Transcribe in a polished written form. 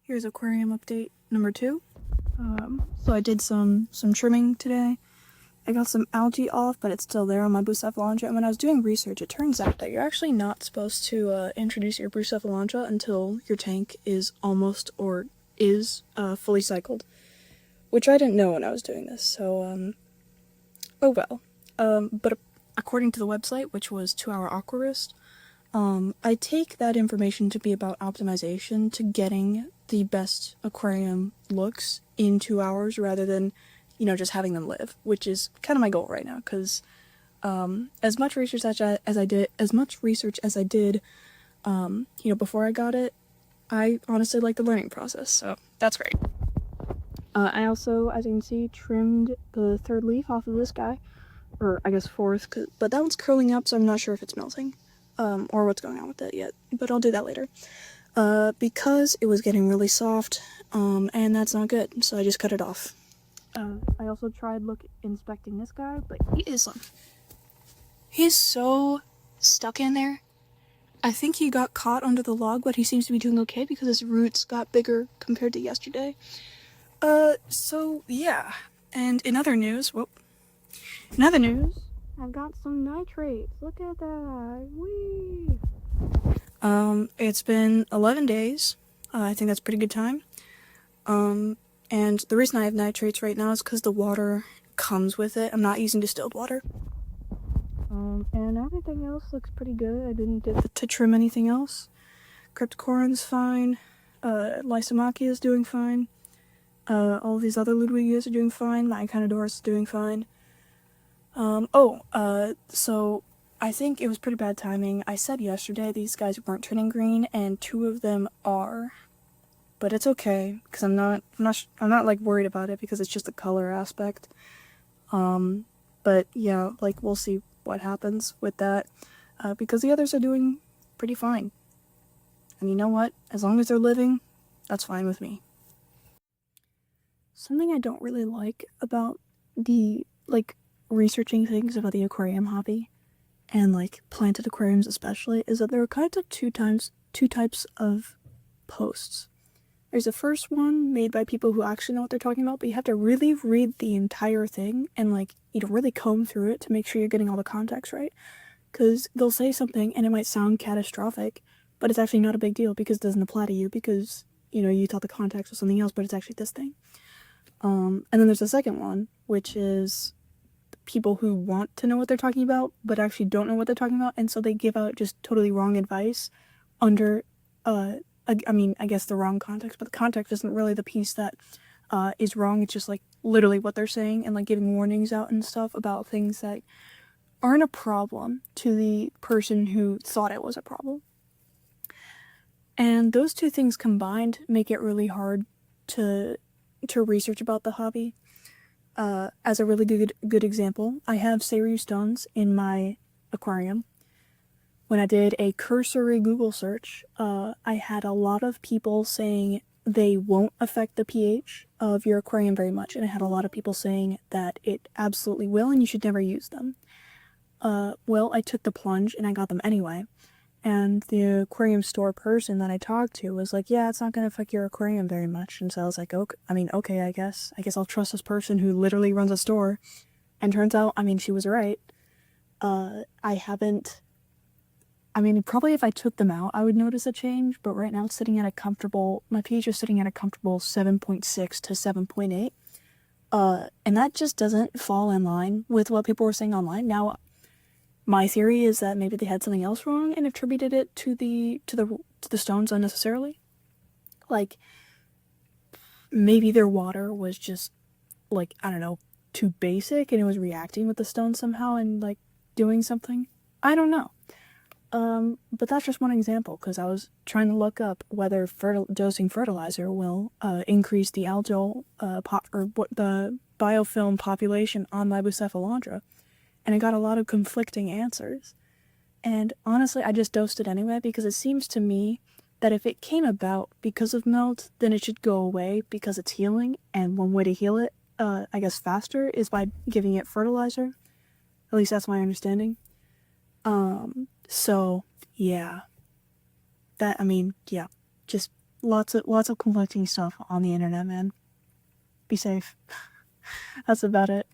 Here's aquarium update number 2. So I did some trimming today. I got some algae off, but it's still there on my Bucephalandra. And when I was doing research, it turns out that you're actually not supposed to introduce your Bucephalandra until your tank is almost or is fully cycled, which I didn't know when I was doing this. So oh well. But according to the website, which was 2 Hour Aquarist, I take that information to be about optimization to getting the best aquarium looks in 2 hours rather than, just having them live, which is kind of my goal right now, because as much research as I did, before I got it, I honestly like the learning process, so that's great. I also, as you can see, trimmed the 3rd leaf off of this guy, or I guess 4th, but that one's curling up, so I'm not sure if it's melting. Or what's going on with it yet, but I'll do that later. Because it was getting really soft, and that's not good, so I just cut it off. I also tried inspecting this guy, but he's so stuck in there. I think he got caught under the log, but he seems to be doing okay because his roots got bigger compared to yesterday. So yeah. And in other news, I've got some nitrates. Look at that. Whee! It's been 11 days. I think that's a pretty good time. And the reason I have nitrates right now is because the water comes with it. I'm not using distilled water. And everything else looks pretty good. I didn't get to trim anything else. Cryptocorin's fine. Lysomachia is doing fine. All these other Ludwigias are doing fine. My Echinodoros is doing fine. So I think it was pretty bad timing. I said yesterday these guys weren't turning green, and 2 of them are. But it's okay, because I'm not like worried about it, because it's just the color aspect. But yeah, like we'll see what happens with that, because the others are doing pretty fine. And you know what? As long as they're living, that's fine with me. Something I don't really like about the, researching things about the aquarium hobby, and planted aquariums especially, is that there are kind of two types of posts. There's the first one made by people who actually know what they're talking about, but you have to really read the entire thing and really comb through it to make sure you're getting all the context right, because they'll say something and it might sound catastrophic, but it's actually not a big deal because it doesn't apply to you, because you thought the context was something else, but it's actually this thing. And then there's the second one, which is people who want to know what they're talking about, but actually don't know what they're talking about, and so they give out just totally wrong advice under, I guess the wrong context, but the context isn't really the piece that is wrong. It's just literally what they're saying, and giving warnings out and stuff about things that aren't a problem to the person who thought it was a problem. And those two things combined make it really hard to research about the hobby. As a really good example, I have Seiryu stones in my aquarium. When I did a cursory Google search, I had a lot of people saying they won't affect the pH of your aquarium very much, and I had a lot of people saying that it absolutely will and you should never use them. Well, I took the plunge and I got them anyway. And the aquarium store person that I talked to was like, yeah, it's not going to affect your aquarium very much. And so I was like, okay, I guess I'll trust this person who literally runs a store. And turns out, she was right. Probably if I took them out, I would notice a change. But right now it's my pH is sitting at a comfortable 7.6 to 7.8. And that just doesn't fall in line with what people were saying online. Now, my theory is that maybe they had something else wrong and attributed it to the stones unnecessarily. Maybe their water was just too basic, and it was reacting with the stone somehow and doing something. I don't know. But that's just one example, because I was trying to look up whether dosing fertilizer will increase the algal the biofilm population on my Bucephalandra. And I got a lot of conflicting answers. And honestly, I just dosed it anyway, because it seems to me that if it came about because of melt, then it should go away because it's healing. And one way to heal it, I guess faster, is by giving it fertilizer. At least that's my understanding. So, yeah. Just lots of conflicting stuff on the internet, man. Be safe. That's about it.